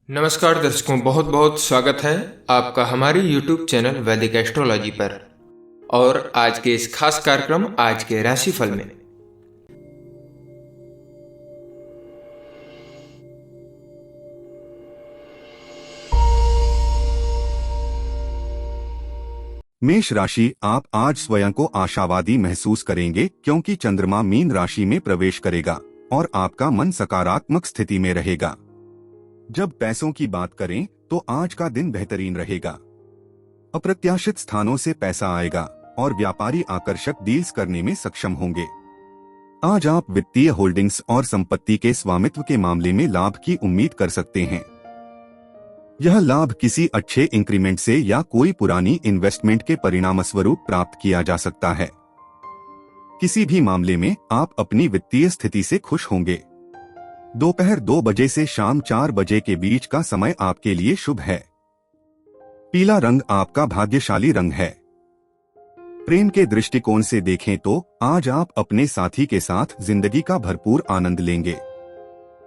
नमस्कार दर्शकों, बहुत बहुत स्वागत है आपका हमारे YouTube चैनल वैदिक एस्ट्रोलॉजी पर। और आज के इस खास कार्यक्रम आज के राशिफल में मेष राशि, आप आज स्वयं को आशावादी महसूस करेंगे क्योंकि चंद्रमा मीन राशि में प्रवेश करेगा और आपका मन सकारात्मक स्थिति में रहेगा। जब पैसों की बात करें तो आज का दिन बेहतरीन रहेगा। अप्रत्याशित स्थानों से पैसा आएगा और व्यापारी आकर्षक डील्स करने में सक्षम होंगे। आज आप वित्तीय होल्डिंग्स और संपत्ति के स्वामित्व के मामले में लाभ की उम्मीद कर सकते हैं। यह लाभ किसी अच्छे इंक्रीमेंट से या कोई पुरानी इन्वेस्टमेंट के परिणामस्वरूप प्राप्त किया जा सकता है। किसी भी मामले में आप अपनी वित्तीय स्थिति से खुश होंगे। दोपहर 2 बजे से शाम 4 बजे के बीच का समय आपके लिए शुभ है। पीला रंग आपका भाग्यशाली रंग है। प्रेम के दृष्टिकोण से देखें तो आज आप अपने साथी के साथ जिंदगी का भरपूर आनंद लेंगे।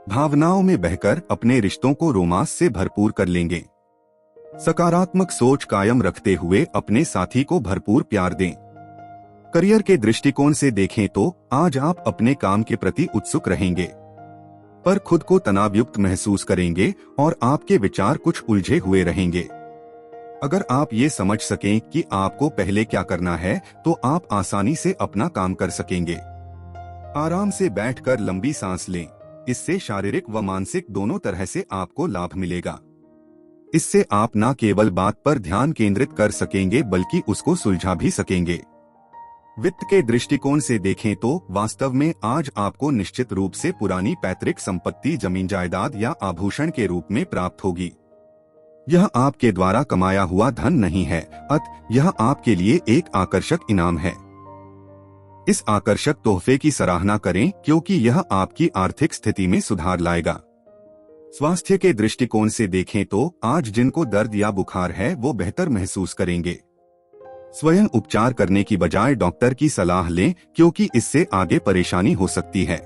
भावनाओं में बहकर अपने रिश्तों को रोमांस से भरपूर कर लेंगे। सकारात्मक सोच कायम रखते हुए अपने साथी को भरपूर प्यार दें। करियर के दृष्टिकोण से देखें तो आज आप अपने काम के प्रति उत्सुक रहेंगे, पर खुद को तनावयुक्त महसूस करेंगे और आपके विचार कुछ उलझे हुए रहेंगे। अगर आप ये समझ सकें कि आपको पहले क्या करना है तो आप आसानी से अपना काम कर सकेंगे। आराम से बैठकर लंबी सांस लें, इससे शारीरिक व मानसिक दोनों तरह से आपको लाभ मिलेगा। इससे आप न केवल बात पर ध्यान केंद्रित कर सकेंगे बल्कि उसको सुलझा भी सकेंगे। वित्त के दृष्टिकोण से देखें तो वास्तव में आज आपको निश्चित रूप से पुरानी पैतृक संपत्ति, जमीन जायदाद या आभूषण के रूप में प्राप्त होगी। यह आपके द्वारा कमाया हुआ धन नहीं है, अतः यह आपके लिए एक आकर्षक इनाम है। इस आकर्षक तोहफे की सराहना करें क्योंकि यह आपकी आर्थिक स्थिति में सुधार लाएगा। स्वास्थ्य के दृष्टिकोण से देखें तो आज जिनको दर्द या बुखार है वो बेहतर महसूस करेंगे। स्वयं उपचार करने की बजाय डॉक्टर की सलाह लें क्योंकि इससे आगे परेशानी हो सकती है।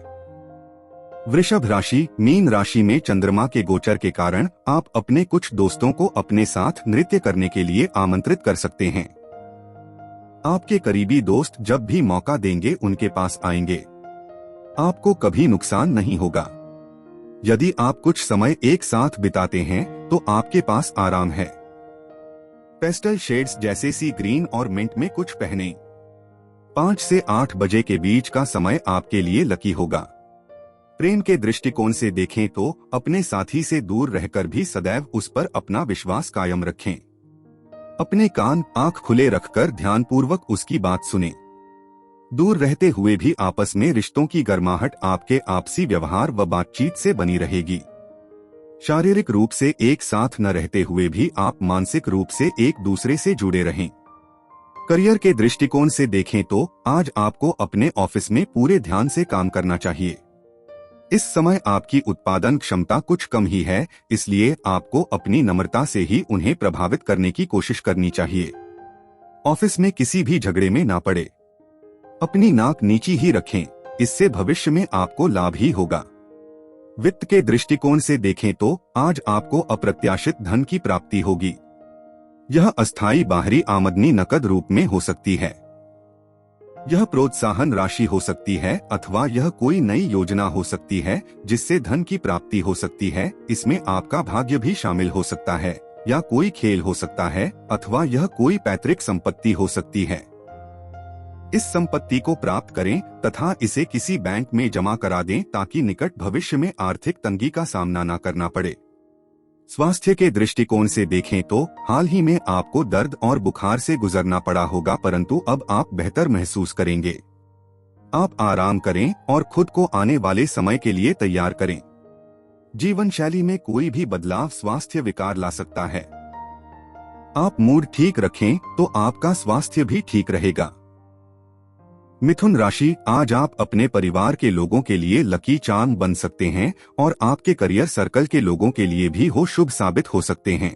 वृषभ राशि, मीन राशि में चंद्रमा के गोचर के कारण आप अपने कुछ दोस्तों को अपने साथ नृत्य करने के लिए आमंत्रित कर सकते हैं। आपके करीबी दोस्त जब भी मौका देंगे उनके पास आएंगे। आपको कभी नुकसान नहीं होगा। यदि आप कुछ समय एक साथ बिताते हैं तो आपके पास आराम है। पेस्टल शेड्स जैसे सी ग्रीन और मिंट में कुछ पहने। 5 से 8 बजे के बीच का समय आपके लिए लकी होगा। प्रेम के दृष्टिकोण से देखें तो अपने साथी से दूर रहकर भी सदैव उस पर अपना विश्वास कायम रखें। अपने कान आंख खुले रखकर ध्यानपूर्वक उसकी बात सुनें। दूर रहते हुए भी आपस में रिश्तों की गर्माहट आपके आपसी व्यवहार व बातचीत से बनी रहेगी। शारीरिक रूप से एक साथ न रहते हुए भी आप मानसिक रूप से एक दूसरे से जुड़े रहें। करियर के दृष्टिकोण से देखें तो आज आपको अपने ऑफिस में पूरे ध्यान से काम करना चाहिए। इस समय आपकी उत्पादन क्षमता कुछ कम ही है, इसलिए आपको अपनी नम्रता से ही उन्हें प्रभावित करने की कोशिश करनी चाहिए। ऑफिस में किसी भी झगड़े में ना पड़े। अपनी नाक नीची ही रखें, इससे भविष्य में आपको लाभ ही होगा। वित्त के दृष्टिकोण से देखें तो आज आपको अप्रत्याशित धन की प्राप्ति होगी। यह अस्थायी बाहरी आमदनी नकद रूप में हो सकती है। यह प्रोत्साहन राशि हो सकती है अथवा यह कोई नई योजना हो सकती है जिससे धन की प्राप्ति हो सकती है। इसमें आपका भाग्य भी शामिल हो सकता है या कोई खेल हो सकता है अथवा यह कोई पैतृक संपत्ति हो सकती है। इस संपत्ति को प्राप्त करें तथा इसे किसी बैंक में जमा करा दें ताकि निकट भविष्य में आर्थिक तंगी का सामना न करना पड़े। स्वास्थ्य के दृष्टिकोण से देखें तो हाल ही में आपको दर्द और बुखार से गुजरना पड़ा होगा, परंतु अब आप बेहतर महसूस करेंगे। आप आराम करें और खुद को आने वाले समय के लिए तैयार करें। जीवन शैली में कोई भी बदलाव स्वास्थ्य विकार ला सकता है। आप मूड ठीक रखें तो आपका स्वास्थ्य भी ठीक रहेगा। मिथुन राशि, आज आप अपने परिवार के लोगों के लिए लकी चार्म बन सकते हैं और आपके करियर सर्कल के लोगों के लिए भी हो शुभ साबित हो सकते हैं।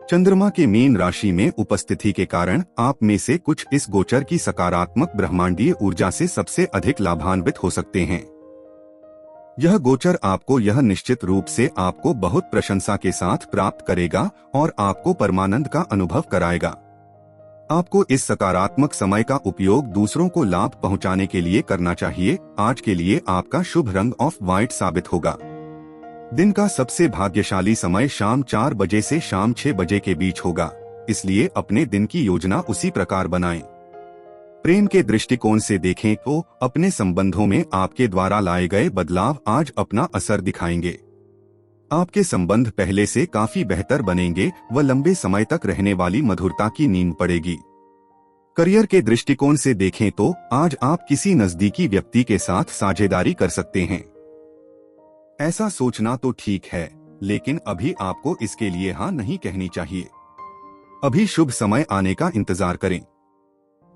चंद्रमा के मीन राशि में उपस्थिति के कारण आप में से कुछ इस गोचर की सकारात्मक ब्रह्मांडीय ऊर्जा से सबसे अधिक लाभान्वित हो सकते हैं। यह गोचर आपको यह निश्चित रूप से आपको बहुत प्रशंसा के साथ प्राप्त करेगा और आपको परमानंद का अनुभव कराएगा। आपको इस सकारात्मक समय का उपयोग दूसरों को लाभ पहुंचाने के लिए करना चाहिए। आज के लिए आपका शुभ रंग ऑफ व्हाइट साबित होगा। दिन का सबसे भाग्यशाली समय शाम 4 बजे से शाम 6 बजे के बीच होगा, इसलिए अपने दिन की योजना उसी प्रकार बनाएं। प्रेम के दृष्टिकोण से देखें तो अपने संबंधों में आपके द्वारा लाए गए बदलाव आज अपना असर दिखाएंगे। आपके संबंध पहले से काफी बेहतर बनेंगे व लंबे समय तक रहने वाली मधुरता की नींद पड़ेगी। करियर के दृष्टिकोण से देखें तो आज आप किसी नजदीकी व्यक्ति के साथ साझेदारी कर सकते हैं। ऐसा सोचना तो ठीक है, लेकिन अभी आपको इसके लिए हाँ नहीं कहनी चाहिए। अभी शुभ समय आने का इंतजार करें।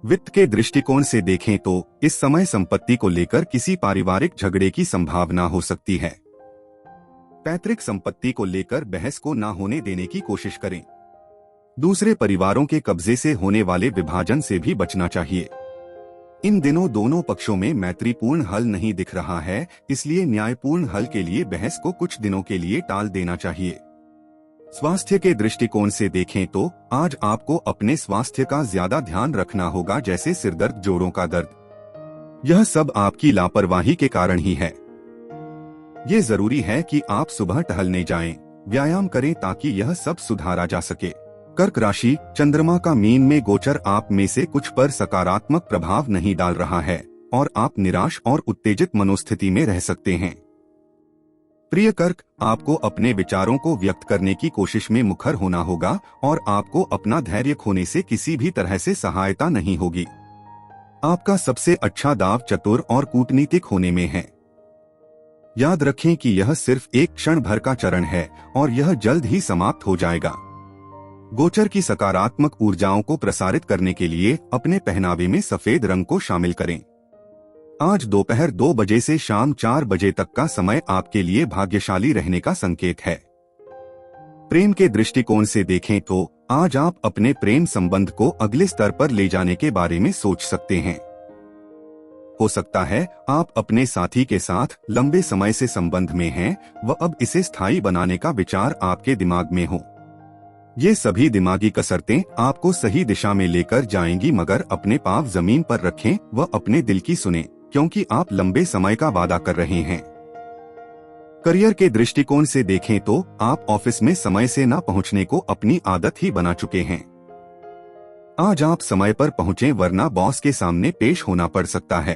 वित्त के दृष्टिकोण से देखें तो इस समय संपत्ति को लेकर किसी पारिवारिक झगड़े की संभावना हो सकती है। पैतृक संपत्ति को लेकर बहस को ना होने देने की कोशिश करें। दूसरे परिवारों के कब्जे से होने वाले विभाजन से भी बचना चाहिए। इन दिनों दोनों पक्षों में मैत्रीपूर्ण हल नहीं दिख रहा है, इसलिए न्यायपूर्ण हल के लिए बहस को कुछ दिनों के लिए टाल देना चाहिए। स्वास्थ्य के दृष्टिकोण से देखें तो आज आपको अपने स्वास्थ्य का ज्यादा ध्यान रखना होगा, जैसे सिरदर्द, जोड़ों का दर्द। यह सब आपकी लापरवाही के कारण ही है। ये जरूरी है कि आप सुबह टहलने जाएं, व्यायाम करें ताकि यह सब सुधारा जा सके। कर्क राशि, चंद्रमा का मीन में गोचर आप में से कुछ पर सकारात्मक प्रभाव नहीं डाल रहा है और आप निराश और उत्तेजित मनोस्थिति में रह सकते हैं। प्रिय कर्क, आपको अपने विचारों को व्यक्त करने की कोशिश में मुखर होना होगा और आपको अपना धैर्य खोने से किसी भी तरह से सहायता नहीं होगी। आपका सबसे अच्छा दाव चतुर और कूटनीतिक होने में है। याद रखें कि यह सिर्फ एक क्षण भर का चरण है और यह जल्द ही समाप्त हो जाएगा। गोचर की सकारात्मक ऊर्जाओं को प्रसारित करने के लिए अपने पहनावे में सफेद रंग को शामिल करें। आज दोपहर 2 बजे से शाम 4 बजे तक का समय आपके लिए भाग्यशाली रहने का संकेत है। प्रेम के दृष्टिकोण से देखें तो आज आप अपने प्रेम संबंध को अगले स्तर पर ले जाने के बारे में सोच सकते हैं। हो सकता है आप अपने साथी के साथ लंबे समय से संबंध में हैं व अब इसे स्थायी बनाने का विचार आपके दिमाग में हो। ये सभी दिमागी कसरतें आपको सही दिशा में लेकर जाएंगी, मगर अपने पांव जमीन पर रखें व अपने दिल की सुनें, क्योंकि आप लंबे समय का वादा कर रहे हैं। करियर के दृष्टिकोण से देखें तो आप ऑफिस में समय से न पहुंचने को अपनी आदत ही बना चुके हैं। आज आप समय पर पहुंचें, वरना बॉस के सामने पेश होना पड़ सकता है।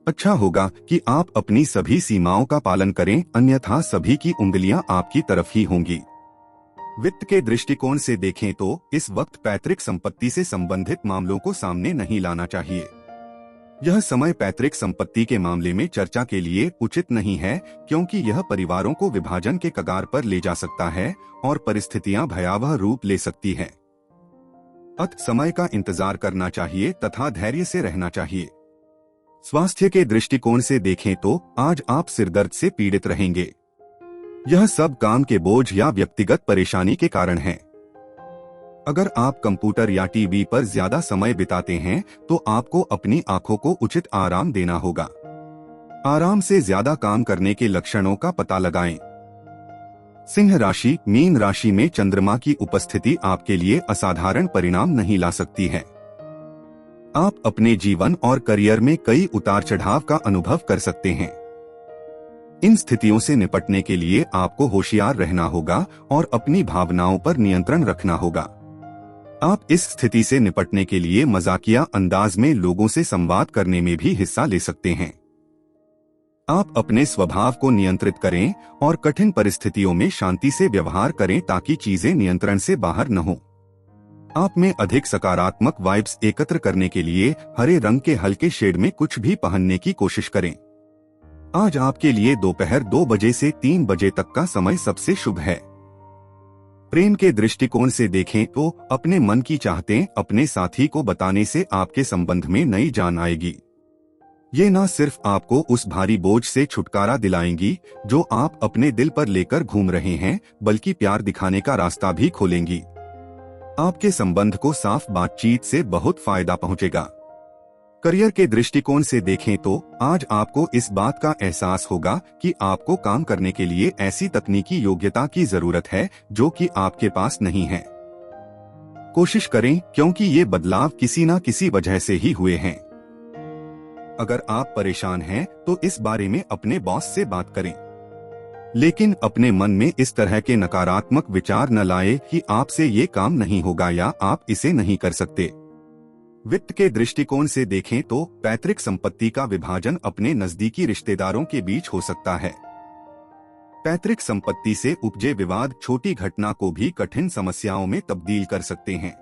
अच्छा होगा कि आप अपनी सभी सीमाओं का पालन करें, अन्यथा सभी की उंगलियां आपकी तरफ ही होंगी। वित्त के दृष्टिकोण से देखें तो इस वक्त पैतृक संपत्ति से संबंधित मामलों को सामने नहीं लाना चाहिए। यह समय पैतृक संपत्ति के मामले में चर्चा के लिए उचित नहीं है, क्योंकि यह परिवारों को विभाजन के कगार पर ले जा सकता है और परिस्थितियां भयावह रूप ले सकती हैं। अत समय का इंतजार करना चाहिए तथा धैर्य से रहना चाहिए। स्वास्थ्य के दृष्टिकोण से देखें तो आज आप सिरदर्द से पीड़ित रहेंगे। यह सब काम के बोझ या व्यक्तिगत परेशानी के कारण है। अगर आप कंप्यूटर या टीवी पर ज्यादा समय बिताते हैं तो आपको अपनी आंखों को उचित आराम देना होगा। आराम से ज्यादा काम करने के लक्षणों का पता लगाएं। सिंह राशि, मीन राशि में चंद्रमा की उपस्थिति आपके लिए असाधारण परिणाम नहीं ला सकती है। आप अपने जीवन और करियर में कई उतार चढ़ाव का अनुभव कर सकते हैं। इन स्थितियों से निपटने के लिए आपको होशियार रहना होगा और अपनी भावनाओं पर नियंत्रण रखना होगा। आप इस स्थिति से निपटने के लिए मजाकिया अंदाज में लोगों से संवाद करने में भी हिस्सा ले सकते हैं। आप अपने स्वभाव को नियंत्रित करें और कठिन परिस्थितियों में शांति से व्यवहार करें ताकि चीजें नियंत्रण से बाहर न हो। आप में अधिक सकारात्मक वाइब्स एकत्र करने के लिए हरे रंग के हल्के शेड में कुछ भी पहनने की कोशिश करें। आज आपके लिए दोपहर 2 बजे से 3 बजे तक का समय सबसे शुभ है। प्रेम के दृष्टिकोण से देखें तो अपने मन की चाहतें अपने साथी को बताने से आपके संबंध में नई जान आएगी। ये न सिर्फ आपको उस भारी बोझ से छुटकारा दिलाएंगी जो आप अपने दिल पर लेकर घूम रहे हैं, बल्कि प्यार दिखाने का रास्ता भी खोलेंगी। आपके संबंध को साफ बातचीत से बहुत फायदा पहुंचेगा। करियर के दृष्टिकोण से देखें तो आज आपको इस बात का एहसास होगा कि आपको काम करने के लिए ऐसी तकनीकी योग्यता की जरूरत है जो कि आपके पास नहीं है। कोशिश करें क्योंकि ये बदलाव किसी न किसी वजह से ही हुए हैं। अगर आप परेशान हैं तो इस बारे में अपने बॉस से बात करें, लेकिन अपने मन में इस तरह के नकारात्मक विचार न लाएं कि आपसे ये काम नहीं होगा या आप इसे नहीं कर सकते। वित्त के दृष्टिकोण से देखें तो पैतृक संपत्ति का विभाजन अपने नजदीकी रिश्तेदारों के बीच हो सकता है। पैतृक संपत्ति से उपजे विवाद छोटी घटना को भी कठिन समस्याओं में तब्दील कर सकते हैं।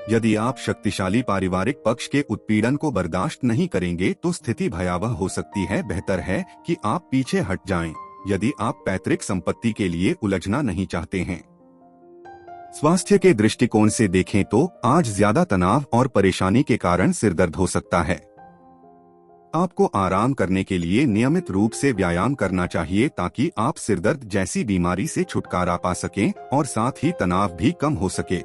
यदि आप शक्तिशाली पारिवारिक पक्ष के उत्पीड़न को बर्दाश्त नहीं करेंगे तो स्थिति भयावह हो सकती है। बेहतर है कि आप पीछे हट जाएं, यदि आप पैतृक संपत्ति के लिए उलझना नहीं चाहते हैं। स्वास्थ्य के दृष्टिकोण से देखें तो आज ज्यादा तनाव और परेशानी के कारण सिरदर्द हो सकता है। आपको आराम करने के लिए नियमित रूप से व्यायाम करना चाहिए ताकि आप सिरदर्द जैसी बीमारी से छुटकारा पा सकें और साथ ही तनाव भी कम हो सके।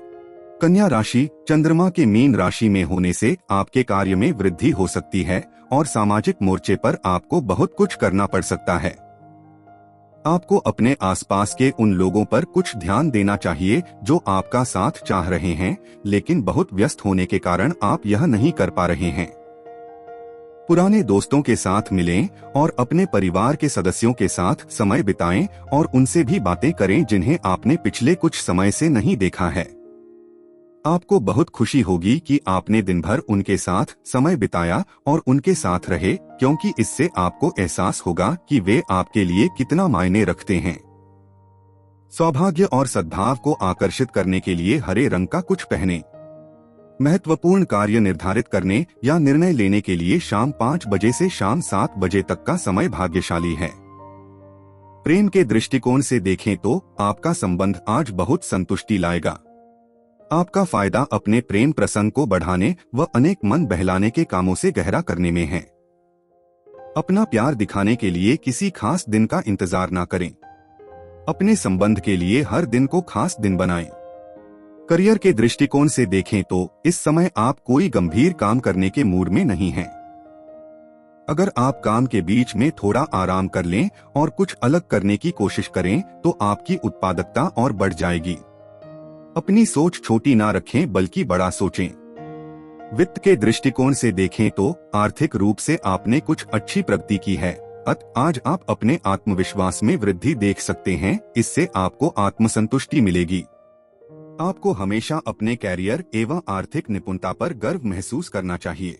कन्या राशि, चंद्रमा के मीन राशि में होने से आपके कार्य में वृद्धि हो सकती है और सामाजिक मोर्चे पर आपको बहुत कुछ करना पड़ सकता है। आपको अपने आसपास के उन लोगों पर कुछ ध्यान देना चाहिए जो आपका साथ चाह रहे हैं, लेकिन बहुत व्यस्त होने के कारण आप यह नहीं कर पा रहे हैं। पुराने दोस्तों के साथ मिलें और अपने परिवार के सदस्यों के साथ समय बिताएं और उनसे भी बातें करें जिन्हें आपने पिछले कुछ समय से नहीं देखा है। आपको बहुत खुशी होगी कि आपने दिन भर उनके साथ समय बिताया और उनके साथ रहे, क्योंकि इससे आपको एहसास होगा कि वे आपके लिए कितना मायने रखते हैं। सौभाग्य और सद्भाव को आकर्षित करने के लिए हरे रंग का कुछ पहनें। महत्वपूर्ण कार्य निर्धारित करने या निर्णय लेने के लिए शाम 5 बजे से शाम 7 बजे तक का समय भाग्यशाली है। प्रेम के दृष्टिकोण से देखें तो आपका संबंध आज बहुत संतुष्टि लाएगा। आपका फायदा अपने प्रेम प्रसंग को बढ़ाने व अनेक मन बहलाने के कामों से गहरा करने में है। अपना प्यार दिखाने के लिए किसी खास दिन का इंतजार न करें। अपने संबंध के लिए हर दिन को खास दिन बनाएं। करियर के दृष्टिकोण से देखें तो इस समय आप कोई गंभीर काम करने के मूड में नहीं हैं। अगर आप काम के बीच में थोड़ा आराम कर लें और कुछ अलग करने की कोशिश करें तो आपकी उत्पादकता और बढ़ जाएगी। अपनी सोच छोटी ना रखें बल्कि बड़ा सोचें। वित्त के दृष्टिकोण से देखें तो आर्थिक रूप से आपने कुछ अच्छी प्रगति की है, आज आप अपने आत्मविश्वास में वृद्धि देख सकते हैं। इससे आपको आत्मसंतुष्टि मिलेगी। आपको हमेशा अपने कैरियर एवं आर्थिक निपुणता पर गर्व महसूस करना चाहिए।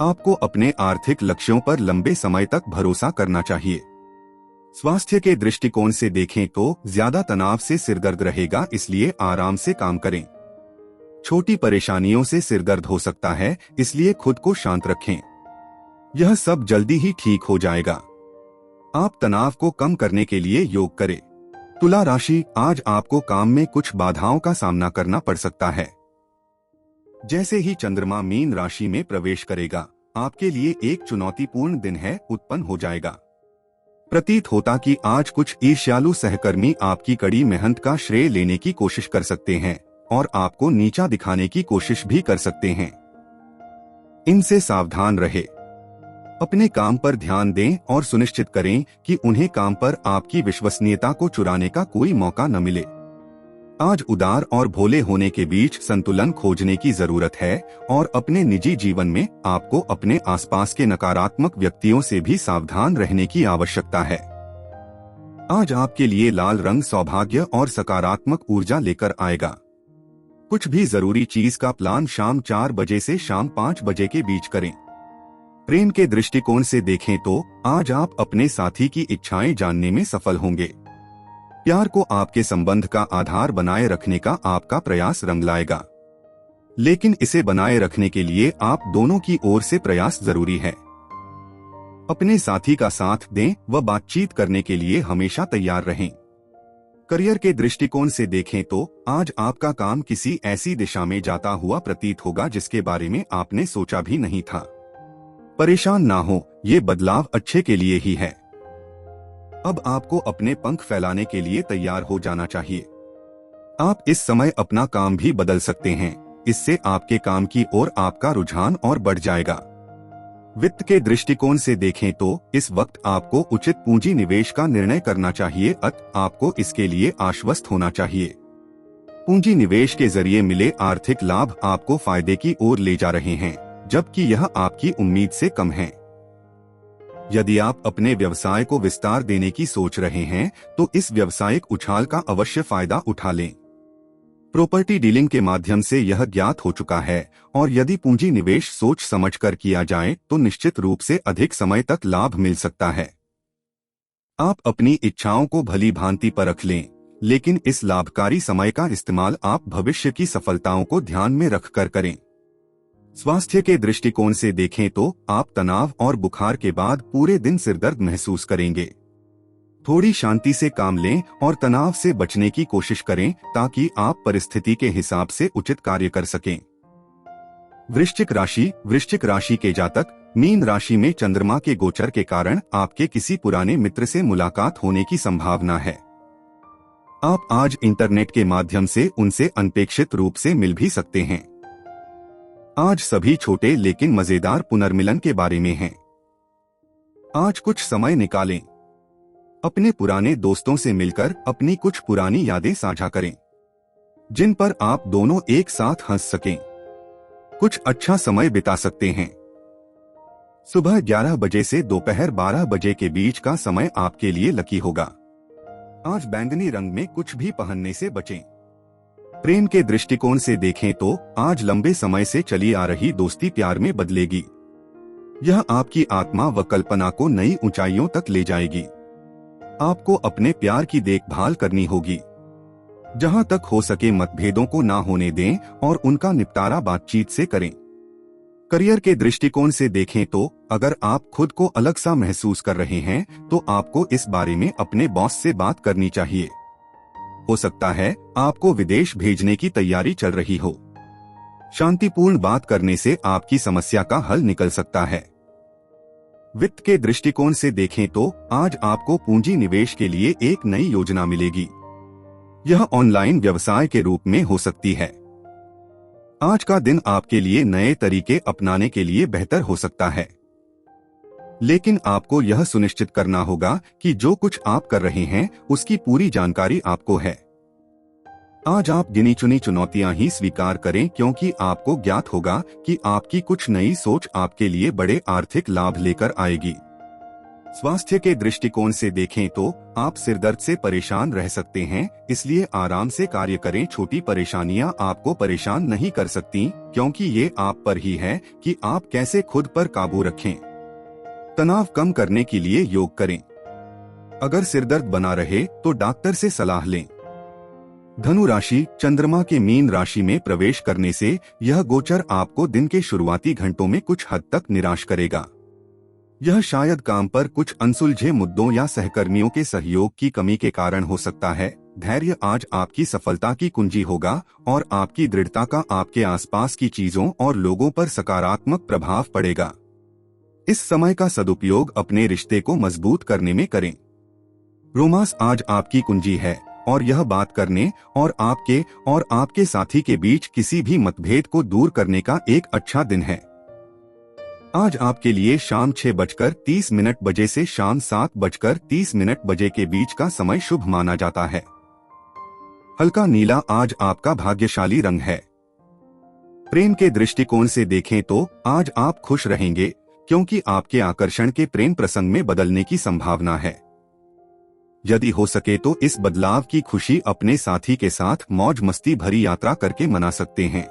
आपको अपने आर्थिक लक्ष्यों पर लंबे समय तक भरोसा करना चाहिए। स्वास्थ्य के दृष्टिकोण से देखें तो ज्यादा तनाव से सिरदर्द रहेगा, इसलिए आराम से काम करें। छोटी परेशानियों से सिरदर्द हो सकता है, इसलिए खुद को शांत रखें। यह सब जल्दी ही ठीक हो जाएगा। आप तनाव को कम करने के लिए योग करें। तुला राशि, आज आपको काम में कुछ बाधाओं का सामना करना पड़ सकता है। जैसे ही चंद्रमा मीन राशि में प्रवेश करेगा, आपके लिए एक चुनौतीपूर्ण दिन है उत्पन्न हो जाएगा। प्रतीत होता कि आज कुछ ईर्ष्यालु सहकर्मी आपकी कड़ी मेहनत का श्रेय लेने की कोशिश कर सकते हैं और आपको नीचा दिखाने की कोशिश भी कर सकते हैं। इनसे सावधान रहे। अपने काम पर ध्यान दें और सुनिश्चित करें कि उन्हें काम पर आपकी विश्वसनीयता को चुराने का कोई मौका न मिले। आज उदार और भोले होने के बीच संतुलन खोजने की जरूरत है और अपने निजी जीवन में आपको अपने आसपास के नकारात्मक व्यक्तियों से भी सावधान रहने की आवश्यकता है। आज आपके लिए लाल रंग सौभाग्य और सकारात्मक ऊर्जा लेकर आएगा। कुछ भी जरूरी चीज का प्लान शाम 4 बजे से शाम 5 बजे के बीच करें। प्रेम के दृष्टिकोण से देखें तो आज आप अपने साथी की इच्छाएं जानने में सफल होंगे। प्यार को आपके संबंध का आधार बनाए रखने का आपका प्रयास रंग लाएगा, लेकिन इसे बनाए रखने के लिए आप दोनों की ओर से प्रयास जरूरी है। अपने साथी का साथ दें व बातचीत करने के लिए हमेशा तैयार रहें। करियर के दृष्टिकोण से देखें तो आज आपका काम किसी ऐसी दिशा में जाता हुआ प्रतीत होगा जिसके बारे में आपने सोचा भी नहीं था। परेशान ना हो, ये बदलाव अच्छे के लिए ही है। अब आपको अपने पंख फैलाने के लिए तैयार हो जाना चाहिए। आप इस समय अपना काम भी बदल सकते हैं इससे आपके काम की ओर आपका रुझान और बढ़ जाएगा। वित्त के दृष्टिकोण से देखें तो इस वक्त आपको उचित पूंजी निवेश का निर्णय करना चाहिए, अतः आपको इसके लिए आश्वस्त होना चाहिए। पूंजी निवेश के जरिए मिले आर्थिक लाभ आपको फायदे की ओर ले जा रहे हैं, जबकि यह आपकी उम्मीद से कम है। यदि आप अपने व्यवसाय को विस्तार देने की सोच रहे हैं तो इस व्यावसायिक उछाल का अवश्य फायदा उठा लें। प्रॉपर्टी डीलिंग के माध्यम से यह ज्ञात हो चुका है, और यदि पूंजी निवेश सोच समझकर किया जाए तो निश्चित रूप से अधिक समय तक लाभ मिल सकता है। आप अपनी इच्छाओं को भली भांति परख लें, लेकिन इस लाभकारी समय का इस्तेमाल आप भविष्य की सफलताओं को ध्यान में रखकर करें। स्वास्थ्य के दृष्टिकोण से देखें तो आप तनाव और बुखार के बाद पूरे दिन सिरदर्द महसूस करेंगे। थोड़ी शांति से काम लें और तनाव से बचने की कोशिश करें ताकि आप परिस्थिति के हिसाब से उचित कार्य कर सकें। वृश्चिक राशि के जातक, मीन राशि में चंद्रमा के गोचर के कारण आपके किसी पुराने मित्र से मुलाकात होने की संभावना है। आप आज इंटरनेट के माध्यम से उनसे अनपेक्षित रूप से मिल भी सकते हैं। आज सभी छोटे लेकिन मजेदार पुनर्मिलन के बारे में हैं। आज कुछ समय निकालें, अपने पुराने दोस्तों से मिलकर अपनी कुछ पुरानी यादें साझा करें, जिन पर आप दोनों एक साथ हंस सकें। कुछ अच्छा समय बिता सकते हैं। सुबह 11 बजे से दोपहर 12 बजे के बीच का समय आपके लिए लकी होगा। आज बैंगनी रंग में कुछ भी पहनने से बचें। प्रेम के दृष्टिकोण से देखें तो आज लंबे समय से चली आ रही दोस्ती प्यार में बदलेगी। यह आपकी आत्मा व कल्पना को नई ऊंचाइयों तक ले जाएगी। आपको अपने प्यार की देखभाल करनी होगी। जहां तक हो सके मतभेदों को ना होने दें और उनका निपटारा बातचीत से करें। करियर के दृष्टिकोण से देखें तो अगर आप खुद को अलग सा महसूस कर रहे हैं तो आपको इस बारे में अपने बॉस से बात करनी चाहिए। हो सकता है आपको विदेश भेजने की तैयारी चल रही हो। शांतिपूर्ण बात करने से आपकी समस्या का हल निकल सकता है। वित्त के दृष्टिकोण से देखें तो आज आपको पूंजी निवेश के लिए एक नई योजना मिलेगी। यह ऑनलाइन व्यवसाय के रूप में हो सकती है। आज का दिन आपके लिए नए तरीके अपनाने के लिए बेहतर हो सकता है, लेकिन आपको यह सुनिश्चित करना होगा कि जो कुछ आप कर रहे हैं उसकी पूरी जानकारी आपको है। आज आप गिनी चुनी चुनौतियां ही स्वीकार करें, क्योंकि आपको ज्ञात होगा कि आपकी कुछ नई सोच आपके लिए बड़े आर्थिक लाभ लेकर आएगी। स्वास्थ्य के दृष्टिकोण से देखें तो आप सिरदर्द से परेशान रह सकते हैं, इसलिए आराम से कार्य करें। छोटी परेशानियां आपको परेशान नहीं कर सकती, क्योंकि ये आप पर ही है कि आप कैसे खुद पर काबू रखें। तनाव कम करने के लिए योग करें। अगर सिरदर्द बना रहे तो डॉक्टर से सलाह लें। धनु राशि, चंद्रमा के मीन राशि में प्रवेश करने से यह गोचर आपको दिन के शुरुआती घंटों में कुछ हद तक निराश करेगा। यह शायद काम पर कुछ अनसुलझे मुद्दों या सहकर्मियों के सहयोग की कमी के कारण हो सकता है। धैर्य आज आपकी सफलता की कुंजी होगा और आपकी दृढ़ता का आपके आसपास की चीजों और लोगों पर सकारात्मक प्रभाव पड़ेगा। इस समय का सदुपयोग अपने रिश्ते को मजबूत करने में करें। रोमांस आज आपकी कुंजी है और यह बात करने और आपके साथी के बीच किसी भी मतभेद को दूर करने का एक अच्छा दिन है। आज आपके लिए शाम 6:30 बजे से शाम 7:30 बजे के बीच का समय शुभ माना जाता है। हल्का नीला आज आपका भाग्यशाली रंग है। प्रेम के दृष्टिकोण से देखें तो आज आप खुश रहेंगे, क्योंकि आपके आकर्षण के प्रेम प्रसंग में बदलने की संभावना है। यदि हो सके तो इस बदलाव की खुशी अपने साथी के साथ मौज मस्ती भरी यात्रा करके मना सकते हैं।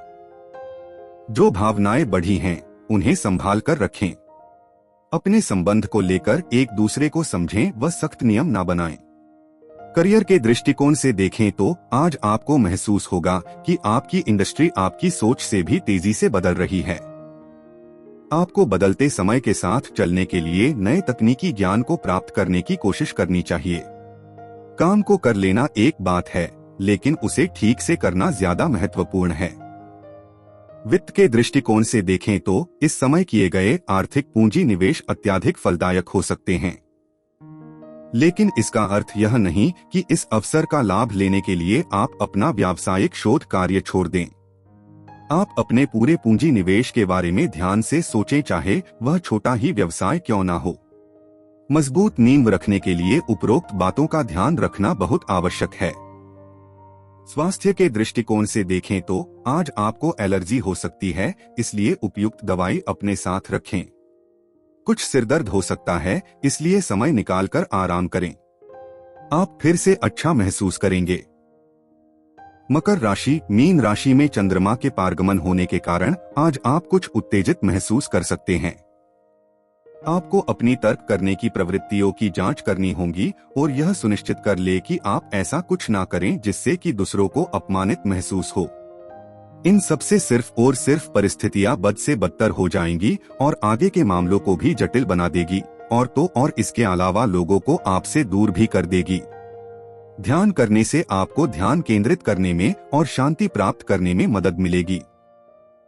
जो भावनाएं बढ़ी हैं उन्हें संभाल कर रखें। अपने संबंध को लेकर एक दूसरे को समझें व सख्त नियम ना बनाएं। करियर के दृष्टिकोण से देखें तो आज आपको महसूस होगा कि आपकी इंडस्ट्री आपकी सोच से भी तेजी से बदल रही है। आपको बदलते समय के साथ चलने के लिए नए तकनीकी ज्ञान को प्राप्त करने की कोशिश करनी चाहिए। काम को कर लेना एक बात है, लेकिन उसे ठीक से करना ज्यादा महत्वपूर्ण है। वित्त के दृष्टिकोण से देखें तो इस समय किए गए आर्थिक पूंजी निवेश अत्यधिक फलदायक हो सकते हैं, लेकिन इसका अर्थ यह नहीं कि इस अवसर का लाभ लेने के लिए आप अपना व्यावसायिक शोध कार्य छोड़ दें। आप अपने पूरे पूंजी निवेश के बारे में ध्यान से सोचें, चाहे वह छोटा ही व्यवसाय क्यों ना हो। मजबूत नींव रखने के लिए उपरोक्त बातों का ध्यान रखना बहुत आवश्यक है। स्वास्थ्य के दृष्टिकोण से देखें तो आज आपको एलर्जी हो सकती है, इसलिए उपयुक्त दवाई अपने साथ रखें। कुछ सिरदर्द हो सकता है, इसलिए समय निकालकर आराम करें। आप फिर से अच्छा महसूस करेंगे। मकर राशि, मीन राशि में चंद्रमा के पारगमन होने के कारण आज आप कुछ उत्तेजित महसूस कर सकते हैं। आपको अपनी तर्क करने की प्रवृत्तियों की जांच करनी होगी और यह सुनिश्चित कर ले कि आप ऐसा कुछ ना करें जिससे कि दूसरों को अपमानित महसूस हो। इन सब से सिर्फ और सिर्फ परिस्थितियां बद से बदतर हो जाएंगी और आगे के मामलों को भी जटिल बना देगी और इसके अलावा लोगों को आपसे दूर भी कर देगी। ध्यान करने से आपको ध्यान केंद्रित करने में और शांति प्राप्त करने में मदद मिलेगी।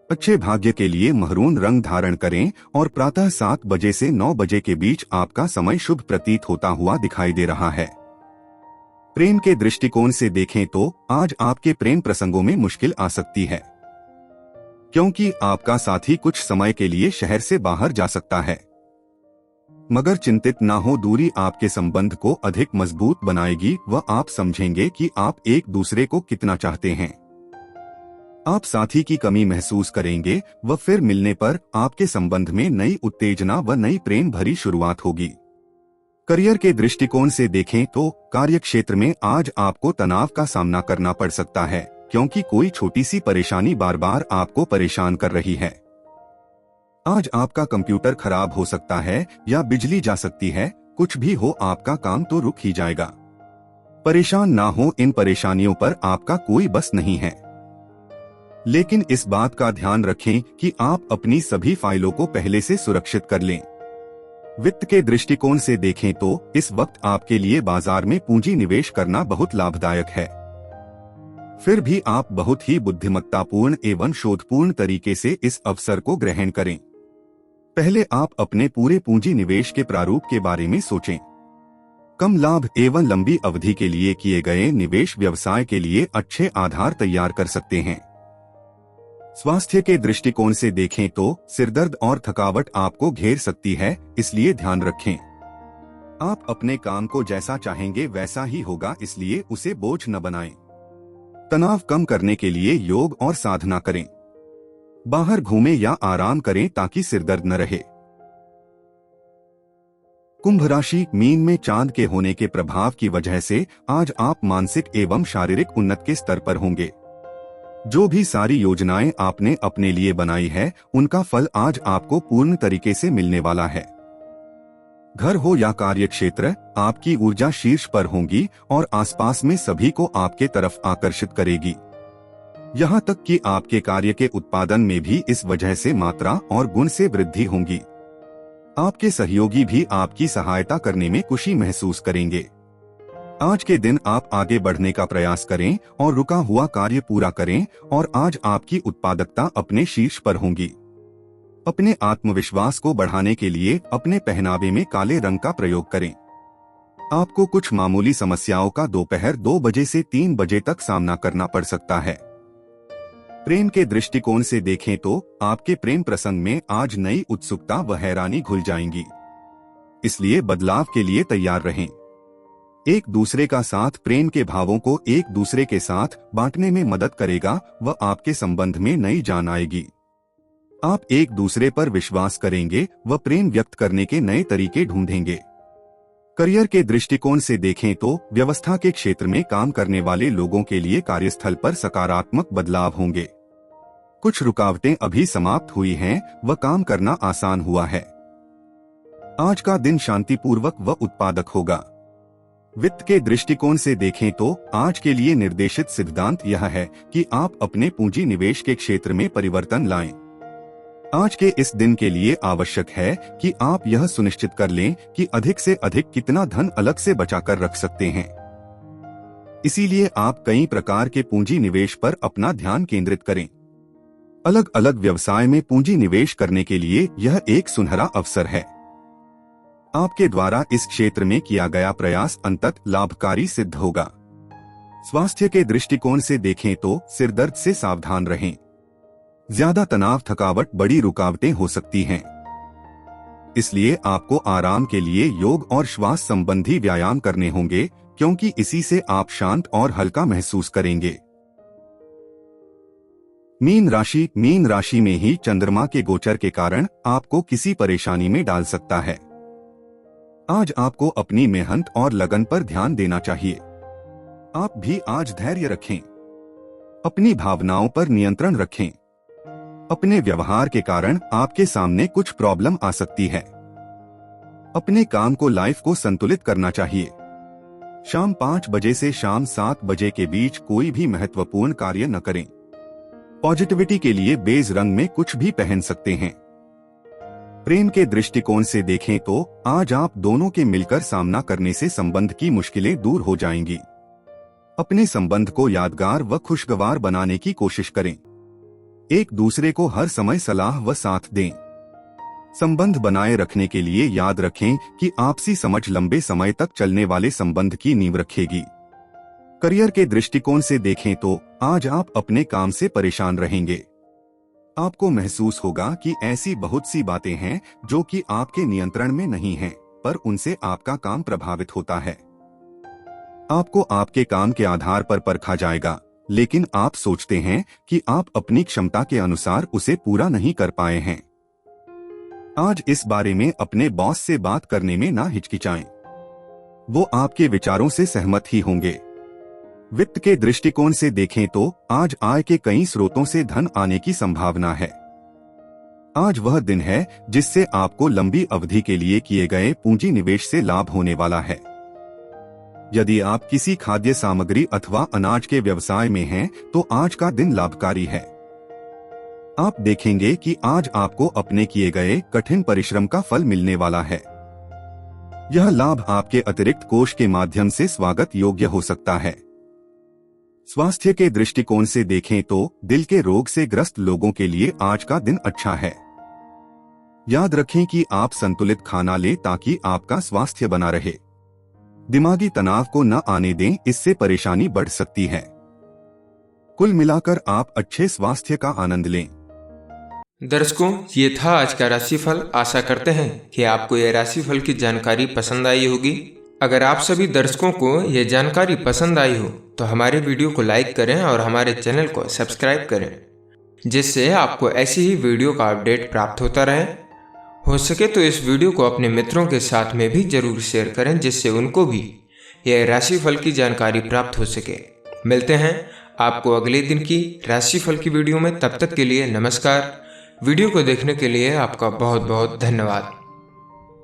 अच्छे भाग्य के लिए महरून रंग धारण करें और प्रातः 7 बजे से 9 बजे के बीच आपका समय शुभ प्रतीत होता हुआ दिखाई दे रहा है। प्रेम के दृष्टिकोण से देखें तो आज आपके प्रेम प्रसंगों में मुश्किल आ सकती है, क्योंकि आपका साथी कुछ समय के लिए शहर से बाहर जा सकता है। मगर चिंतित ना हो, दूरी आपके संबंध को अधिक मजबूत बनाएगी व आप समझेंगे कि आप एक दूसरे को कितना चाहते हैं। आप साथी की कमी महसूस करेंगे व फिर मिलने पर आपके संबंध में नई उत्तेजना व नई प्रेम भरी शुरुआत होगी। करियर के दृष्टिकोण से देखें तो कार्य क्षेत्र में आज आपको तनाव का सामना करना पड़ सकता है, क्योंकि कोई छोटी सी परेशानी बार बार आपको परेशान कर रही है। आज आपका कंप्यूटर खराब हो सकता है या बिजली जा सकती है। कुछ भी हो, आपका काम तो रुक ही जाएगा। परेशान ना हो, इन परेशानियों पर आपका कोई बस नहीं है। लेकिन इस बात का ध्यान रखें कि आप अपनी सभी फाइलों को पहले से सुरक्षित कर लें। वित्त के दृष्टिकोण से देखें तो इस वक्त आपके लिए बाजार में पूंजी निवेश करना बहुत लाभदायक है। फिर भी आप बहुत ही बुद्धिमत्तापूर्ण एवं शोधपूर्ण तरीके से इस अवसर को ग्रहण करें। पहले आप अपने पूरे पूंजी निवेश के प्रारूप के बारे में सोचें। कम लाभ एवं लंबी अवधि के लिए किए गए निवेश व्यवसाय के लिए अच्छे आधार तैयार कर सकते हैं। स्वास्थ्य के दृष्टिकोण से देखें तो सिरदर्द और थकावट आपको घेर सकती है, इसलिए ध्यान रखें। आप अपने काम को जैसा चाहेंगे वैसा ही होगा, इसलिए उसे बोझ न बनाएं। तनाव कम करने के लिए योग और साधना करें। बाहर घूमें या आराम करें ताकि सिरदर्द न रहे। कुंभ राशि, मीन में चांद के होने के प्रभाव की वजह से आज आप मानसिक एवं शारीरिक उन्नति के स्तर पर होंगे। जो भी सारी योजनाएं आपने अपने लिए बनाई है, उनका फल आज आपको पूर्ण तरीके से मिलने वाला है। घर हो या कार्य क्षेत्र, आपकी ऊर्जा शीर्ष पर होगी और आसपास में सभी को आपके तरफ आकर्षित करेगी। यहाँ तक कि आपके कार्य के उत्पादन में भी इस वजह से मात्रा और गुण से वृद्धि होगी। आपके सहयोगी भी आपकी सहायता करने में खुशी महसूस करेंगे। आज के दिन आप आगे बढ़ने का प्रयास करें और रुका हुआ कार्य पूरा करें और आज आपकी उत्पादकता अपने शीर्ष पर होगी। अपने आत्मविश्वास को बढ़ाने के लिए अपने पहनावे में काले रंग का प्रयोग करें। आपको कुछ मामूली समस्याओं का दोपहर 2 बजे से 3 बजे तक सामना करना पड़ सकता है। प्रेम के दृष्टिकोण से देखें तो आपके प्रेम प्रसंग में आज नई उत्सुकता व हैरानी घुल जाएंगी, इसलिए बदलाव के लिए तैयार रहें। एक दूसरे का साथ प्रेम के भावों को एक दूसरे के साथ बांटने में मदद करेगा व आपके संबंध में नई जान आएगी। आप एक दूसरे पर विश्वास करेंगे व प्रेम व्यक्त करने के नए तरीके ढूंढेंगे। करियर के दृष्टिकोण से देखें तो व्यवस्था के क्षेत्र में काम करने वाले लोगों के लिए कार्यस्थल पर सकारात्मक बदलाव होंगे। कुछ रुकावटें अभी समाप्त हुई हैं व काम करना आसान हुआ है। आज का दिन शांतिपूर्वक व उत्पादक होगा। वित्त के दृष्टिकोण से देखें तो आज के लिए निर्देशित सिद्धांत यह है कि आप अपने पूंजी निवेश के क्षेत्र में परिवर्तन लाएं। आज के इस दिन के लिए आवश्यक है कि आप यह सुनिश्चित कर लें कि अधिक से अधिक कितना धन अलग से बचाकर रख सकते हैं। इसीलिए आप कई प्रकार के पूंजी निवेश पर अपना ध्यान केंद्रित करें। अलग अलग व्यवसाय में पूंजी निवेश करने के लिए यह एक सुनहरा अवसर है। आपके द्वारा इस क्षेत्र में किया गया प्रयास अंततः लाभकारी सिद्ध होगा। स्वास्थ्य के दृष्टिकोण से देखें तो सिरदर्द से सावधान रहें। ज्यादा तनाव, थकावट बड़ी रुकावटें हो सकती हैं। इसलिए आपको आराम के लिए योग और श्वास संबंधी व्यायाम करने होंगे, क्योंकि इसी से आप शांत और हल्का महसूस करेंगे। मीन राशि में ही चंद्रमा के गोचर के कारण आपको किसी परेशानी में डाल सकता है। आज आपको अपनी मेहनत और लगन पर ध्यान देना चाहिए। आप भी आज धैर्य रखें, अपनी भावनाओं पर नियंत्रण रखें। अपने व्यवहार के कारण आपके सामने कुछ प्रॉब्लम आ सकती है। अपने काम को, लाइफ को संतुलित करना चाहिए। शाम 5 बजे से शाम 7 बजे के बीच कोई भी महत्वपूर्ण कार्य न करें। पॉजिटिविटी के लिए बेज रंग में कुछ भी पहन सकते हैं। प्रेम के दृष्टिकोण से देखें तो आज आप दोनों के मिलकर सामना करने से संबंध की मुश्किलें दूर हो जाएंगी। अपने संबंध को यादगार व खुशगवार बनाने की कोशिश करें। एक दूसरे को हर समय सलाह व साथ दें। संबंध बनाए रखने के लिए याद रखें कि आपसी समझ लंबे समय तक चलने वाले संबंध की नींव रखेगी। करियर के दृष्टिकोण से देखें तो आज आप अपने काम से परेशान रहेंगे। आपको महसूस होगा कि ऐसी बहुत सी बातें हैं जो कि आपके नियंत्रण में नहीं हैं, पर उनसे आपका काम प्रभावित होता है। आपको आपके काम के आधार पर परखा जाएगा, लेकिन आप सोचते हैं कि आप अपनी क्षमता के अनुसार उसे पूरा नहीं कर पाए हैं। आज इस बारे में अपने बॉस से बात करने में ना हिचकिचाएं। वो आपके विचारों से सहमत ही होंगे। वित्त के दृष्टिकोण से देखें तो आज आय के कई स्रोतों से धन आने की संभावना है। आज वह दिन है जिससे आपको लंबी अवधि के लिए किए गए पूंजी निवेश से लाभ होने वाला है। यदि आप किसी खाद्य सामग्री अथवा अनाज के व्यवसाय में हैं, तो आज का दिन लाभकारी है। आप देखेंगे कि आज आपको अपने किए गए कठिन परिश्रम का फल मिलने वाला है। यह लाभ आपके अतिरिक्त कोष के माध्यम से स्वागत योग्य हो सकता है। स्वास्थ्य के दृष्टिकोण से देखें तो दिल के रोग से ग्रस्त लोगों के लिए आज का दिन अच्छा है। याद रखें कि आप संतुलित खाना लें ताकि आपका स्वास्थ्य बना रहे। दिमागी तनाव को न आने दें, इससे परेशानी बढ़ सकती है। कुल मिलाकर आप अच्छे स्वास्थ्य का आनंद लें। दर्शकों, ये था आज का राशिफल। आशा करते हैं कि आपको यह राशिफल की जानकारी पसंद आई होगी। अगर आप सभी दर्शकों को ये जानकारी पसंद आई हो तो हमारे वीडियो को लाइक करें और हमारे चैनल को सब्सक्राइब करें, जिससे आपको ऐसी ही वीडियो का अपडेट प्राप्त होता रहे। हो सके तो इस वीडियो को अपने मित्रों के साथ में भी जरूर शेयर करें, जिससे उनको भी यह राशिफल की जानकारी प्राप्त हो सके। मिलते हैं आपको अगले दिन की राशिफल की वीडियो में। तब तक के लिए नमस्कार। वीडियो को देखने के लिए आपका बहुत बहुत धन्यवाद।